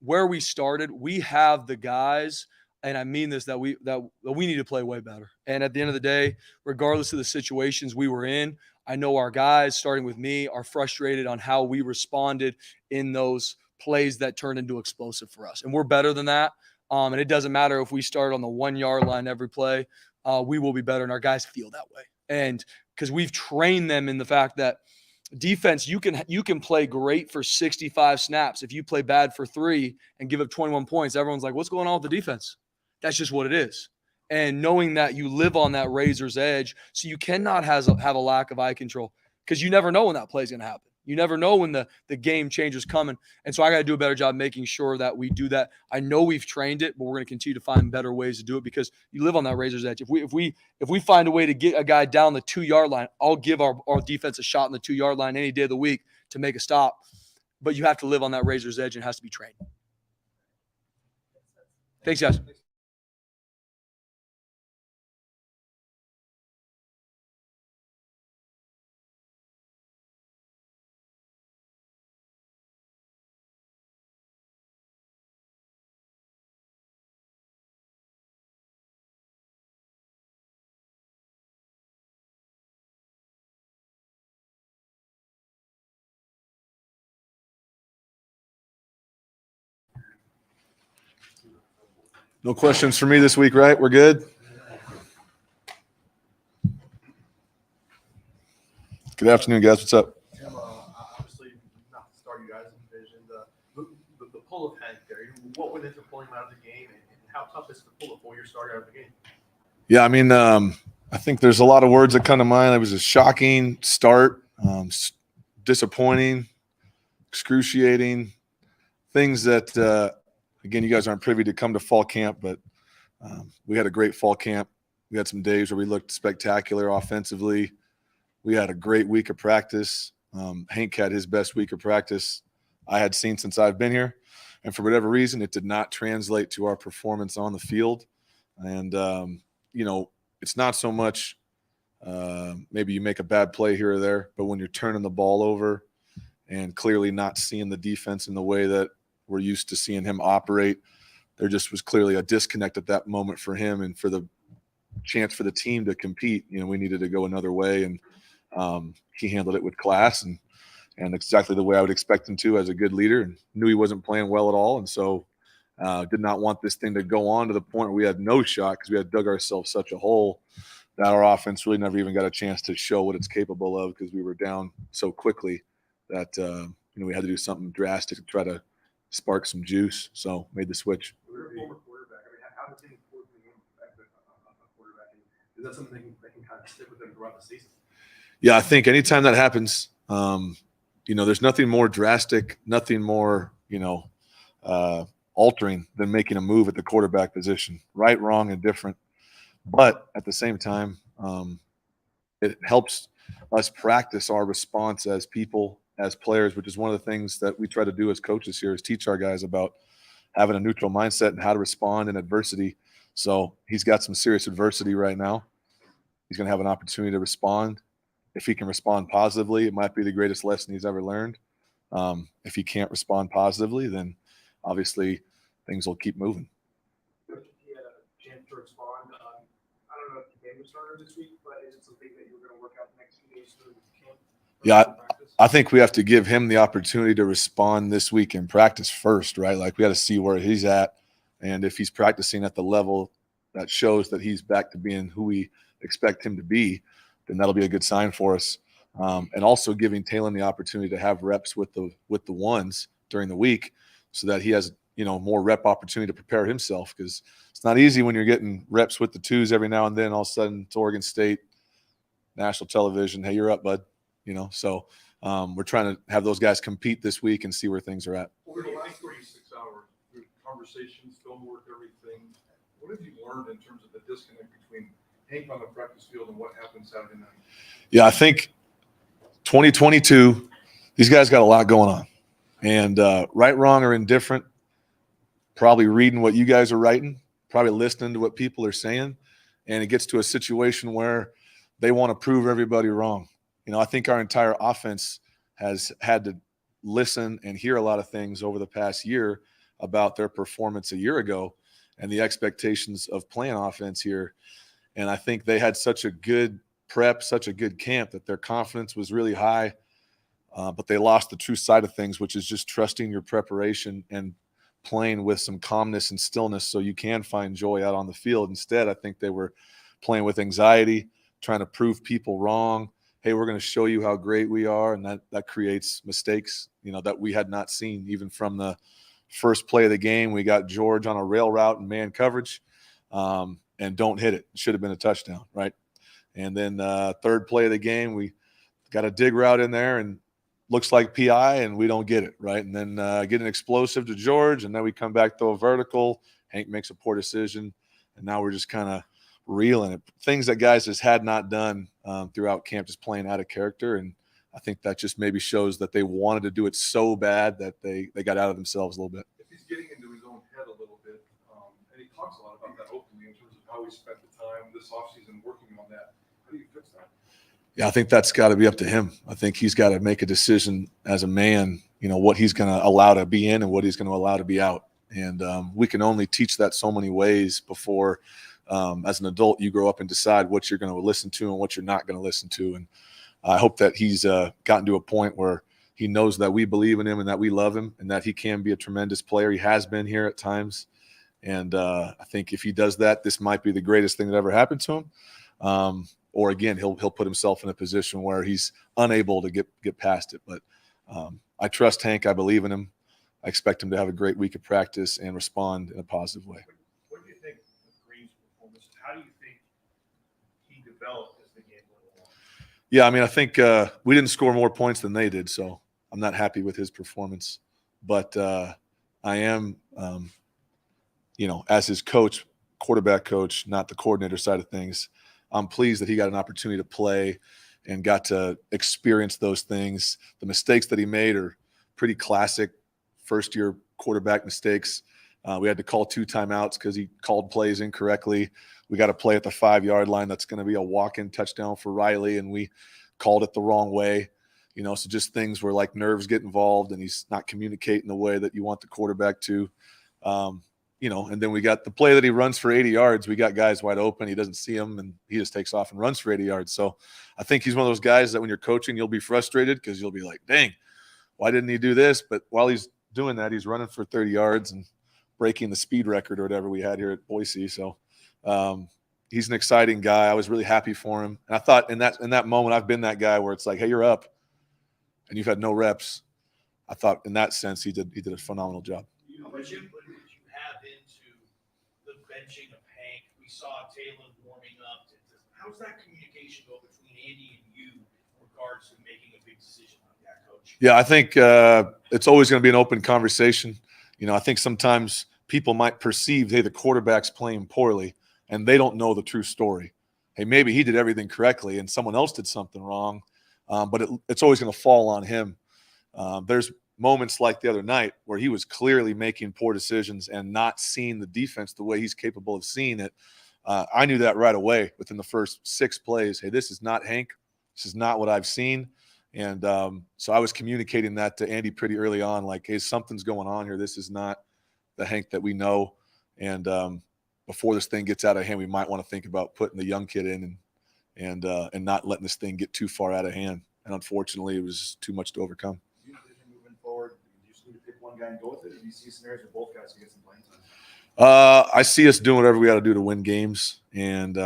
where we started, we have the guys, and I mean this, that we need to play way better. And at the end of the day, regardless of the situations we were in, I know our guys, starting with me, are frustrated on how we responded in those plays that turned into explosive for us. And we're better than that. And it doesn't matter if we start on the 1-yard line every play, we will be better, and our guys feel that way. And because we've trained them in the fact that defense, you can play great for 65 snaps. If you play bad for 3 and give up 21 points, everyone's like, what's going on with the defense? That's just what it is. And knowing that you live on that razor's edge, so you cannot have a lack of eye control, because you never know when that play is going to happen. You never know when the game change is coming. And so I got to do a better job making sure that we do that. I know we've trained it, but we're going to continue to find better ways to do it, because you live on that razor's edge. If we find a way to get a guy down the 2-yard line, I'll give our defense a shot on the 2-yard line any day of the week to make a stop. But you have to live on that razor's edge, and it has to be trained. Thanks, guys. No questions for me this week, right? We're good? Good afternoon, guys. What's up? Tim, obviously, not to start you guys in division, the pull of Hank there. What went into pulling him out of the game, and how tough is it to pull a 4-year starter out of the game? Yeah, I mean, I think there's a lot of words that come to mind. It was a shocking start, disappointing, excruciating, things that again, you guys aren't privy to come to fall camp, but we had a great fall camp. We had some days where we looked spectacular offensively. We had a great week of practice. Hank had his best week of practice I had seen since I've been here. And for whatever reason, it did not translate to our performance on the field. And, it's not so much maybe you make a bad play here or there, but when you're turning the ball over and clearly not seeing the defense in the way that we're used to seeing him operate, there just was clearly a disconnect at that moment for him, and for the chance for the team to compete. We needed to go another way, and he handled it with class and exactly the way I would expect him to as a good leader, and knew he wasn't playing well at all. And so did not want this thing to go on to the point where we had no shot, because we had dug ourselves such a hole that our offense really never even got a chance to show what it's capable of, because we were down so quickly that we had to do something drastic to try to spark some juice. So made the switch. You're a former quarterback. I mean, how does he afford to be a quarterback? Is that something that can kind of stick with him throughout the season? Yeah, I think anytime that happens, there's nothing more drastic, nothing more, altering than making a move at the quarterback position. Right, wrong, and different. But at the same time, it helps us practice our response as people, as players, which is one of the things that we try to do as coaches here, is teach our guys about having a neutral mindset and how to respond in adversity. So he's got some serious adversity right now. He's going to have an opportunity to respond. If he can respond positively, it might be the greatest lesson he's ever learned. If he can't respond positively, then obviously things will keep moving. Coach, if you had a chance to respond, I don't know if the game was started this week, but is it something that you're going to work out the next few days through camp? Yeah, I think we have to give him the opportunity to respond this week in practice first, right? Like we got to see where he's at, and if he's practicing at the level that shows that he's back to being who we expect him to be, then that'll be a good sign for us. And also giving Taylen the opportunity to have reps with the ones during the week, so that he has more rep opportunity to prepare himself, because it's not easy when you're getting reps with the twos every now and then. All of a sudden, it's Oregon State, national television. Hey, you're up, bud. So we're trying to have those guys compete this week and see where things are at. Over the last 36 hours, through conversations, film work, everything, what have you learned in terms of the disconnect between Hank on the practice field and what happened Saturday night? Yeah, I think 2022, these guys got a lot going on. And right, wrong, or indifferent, probably reading what you guys are writing, probably listening to what people are saying, and it gets to a situation where they want to prove everybody wrong. I think our entire offense has had to listen and hear a lot of things over the past year about their performance a year ago and the expectations of playing offense here. And I think they had such a good prep, such a good camp, that their confidence was really high, but they lost the true side of things, which is just trusting your preparation and playing with some calmness and stillness so you can find joy out on the field. Instead, I think they were playing with anxiety, trying to prove people wrong. Hey, we're going to show you how great we are, and that creates mistakes, that we had not seen even from the first play of the game. We got George on a rail route and man coverage, and don't hit it. It should have been a touchdown, right? And then third play of the game, we got a dig route in there and looks like PI, and we don't get it, right? And then get an explosive to George, and then we come back to a vertical. Hank makes a poor decision, and now we're just kind of reeling it. Things that guys just had not done throughout camp, just playing out of character. And I think that just maybe shows that they wanted to do it so bad that they got out of themselves a little bit. If he's getting into his own head a little bit, and he talks a lot about that openly in terms of how he spent the time this offseason working on that, how do you fix that? Yeah, I think that's got to be up to him. I think he's got to make a decision as a man, what he's going to allow to be in and what he's going to allow to be out. And we can only teach that so many ways before, as an adult, you grow up and decide what you're going to listen to and what you're not going to listen to. And I hope that he's gotten to a point where he knows that we believe in him and that we love him and that he can be a tremendous player. He has been here at times. And I think if he does that, this might be the greatest thing that ever happened to him. Or again, he'll put himself in a position where he's unable to get past it. But I trust Hank. I believe in him. I expect him to have a great week of practice and respond in a positive way. What do you think of Green's performance? How do you think he developed as the game went along? Yeah, I mean, I think we didn't score more points than they did, so I'm not happy with his performance. But I am, as his coach, quarterback coach, not the coordinator side of things, I'm pleased that he got an opportunity to play and got to experience those things. The mistakes that he made are pretty classic first-year quarterback mistakes. We had to call 2 timeouts because he called plays incorrectly. We got a play at the 5-yard line that's going to be a walk-in touchdown for Riley, and we called it the wrong way. So just things where like nerves get involved and he's not communicating the way that you want the quarterback to. And then we got the play that he runs for 80 yards. We got guys wide open. He doesn't see them, and he just takes off and runs for 80 yards. So I think he's one of those guys that when you're coaching, you'll be frustrated because you'll be like, dang, why didn't he do this? But while he's doing that, he's running for 30 yards and breaking the speed record or whatever we had here at Boise. So he's an exciting guy. I was really happy for him. And I thought in that moment, I've been that guy where it's like, hey, you're up and you've had no reps. I thought in that sense, he did a phenomenal job. How much input did you have into the benching of Hank? We saw Taylen warming up. How does that communication go between Andy and you in regards to making a big decision like that, Coach? Yeah, I think it's always going to be an open conversation. I think sometimes people might perceive, hey, the quarterback's playing poorly, and they don't know the true story. Hey, maybe he did everything correctly and someone else did something wrong, but it's always going to fall on him. There's moments like the other night where he was clearly making poor decisions and not seeing the defense the way he's capable of seeing it. I knew that right away within the first 6 plays. Hey, this is not Hank. This is not what I've seen. And so I was communicating that to Andy pretty early on, like, hey, something's going on here. This is not the Hank that we know. And before this thing gets out of hand, we might want to think about putting the young kid in and not letting this thing get too far out of hand. And unfortunately, it was too much to overcome. Do you envision moving forward? Do you just need to pick one guy and go with it? Or do you see scenarios where both guys can get some playing time? I see us doing whatever we got to do to win games. And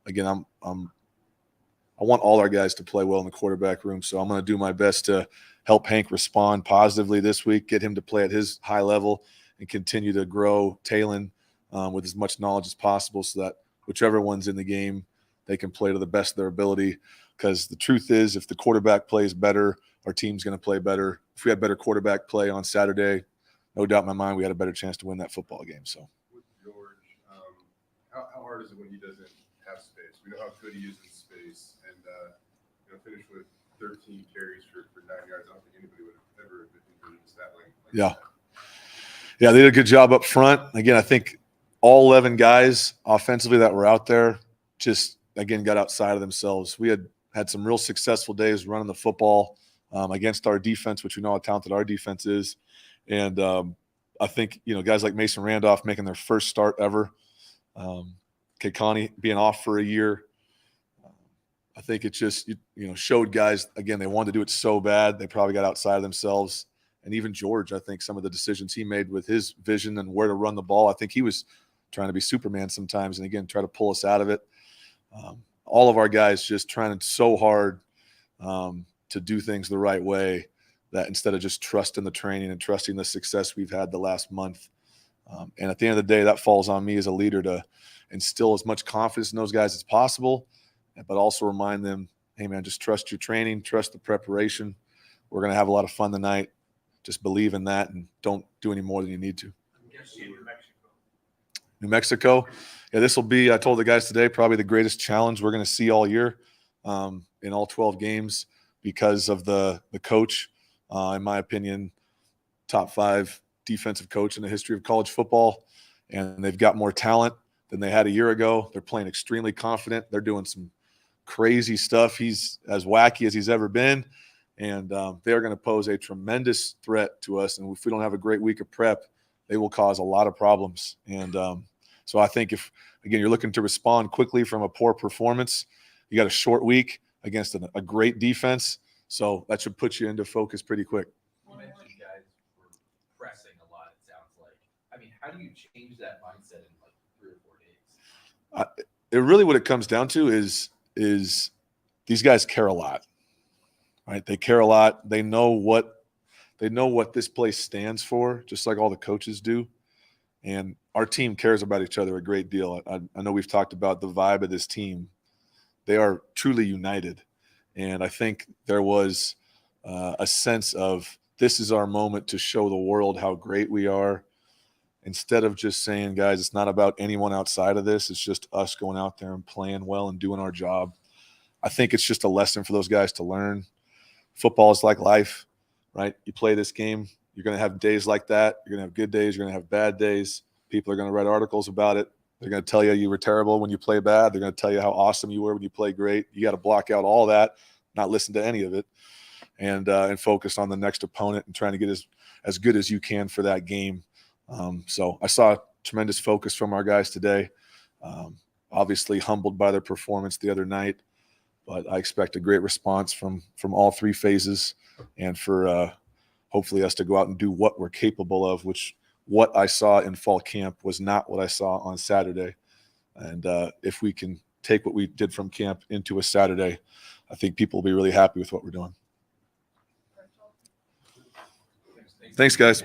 again, I want all our guys to play well in the quarterback room. So I'm going to do my best to help Hank respond positively this week, get him to play at his high level, and continue to grow Taylen with as much knowledge as possible so that whichever one's in the game, they can play to the best of their ability. Because the truth is, if the quarterback plays better, our team's going to play better. If we had better quarterback play on Saturday, no doubt in my mind we had a better chance to win that football game. So With George, how hard is it when he doesn't have space? We know how good he is in space, and finish with 13 carries for 9 yards. I don't think anybody would have ever envisioned a stat like yeah. that. Yeah, they did a good job up front. Again, I think all 11 guys offensively that were out there just, again, got outside of themselves. We had some real successful days running the football against our defense, which we know how talented our defense is. And I think, guys like Mason Randolph making their first start ever, Kekani being off for a year. I think it just, showed guys, again, they wanted to do it so bad. They probably got outside of themselves. And even George, I think some of the decisions he made with his vision and where to run the ball, I think he was trying to be Superman sometimes and, again, try to pull us out of it. All of our guys just trying so hard to do things the right way that instead of just trusting the training and trusting the success we've had the last month. And at the end of the day, that falls on me as a leader to instill as much confidence in those guys as possible, but also remind them, hey, man, just trust your training, trust the preparation. We're going to have a lot of fun tonight. Just believe in that and don't do any more than you need to. New Mexico. Yeah, this will be, I told the guys today, probably the greatest challenge we're going to see all year in all 12 games because of the coach. In my opinion, top 5 defensive coach in the history of college football. And they've got more talent than they had a year ago. They're playing extremely confident. They're doing some crazy stuff. He's as wacky as he's ever been. And they're going to pose a tremendous threat to us. And if we don't have a great week of prep, they will cause a lot of problems. And so I think if, again, you're looking to respond quickly from a poor performance, you got a short week against a great defense. So that should put you into focus pretty quick. You mentioned guys were pressing a lot, it sounds like. I mean, how do you change that mindset in like 3 or 4 days? It really what it comes down to is these guys care a lot. Right? They care a lot. They know what this place stands for, just like all the coaches do. And our team cares about each other a great deal. I know we've talked about the vibe of this team. They are truly united. And I think there was a sense of this is our moment to show the world how great we are. Instead of just saying, guys, it's not about anyone outside of this. It's just us going out there and playing well and doing our job. I think it's just a lesson for those guys to learn. Football is like life, right? You play this game, you're going to have days like that. You're going to have good days. You're going to have bad days. People are going to write articles about it. They're going to tell you were terrible when you play bad. They're going to tell you how awesome you were when you play great. You got to block out all that, not listen to any of it, and focus on the next opponent and trying to get as good as you can for that game. So I saw tremendous focus from our guys today. Obviously humbled by their performance the other night. But I expect a great response from all 3 phases and for hopefully us to go out and do what we're capable of, which what I saw in fall camp was not what I saw on Saturday. And if we can take what we did from camp into a Saturday, I think people will be really happy with what we're doing. Thanks, guys.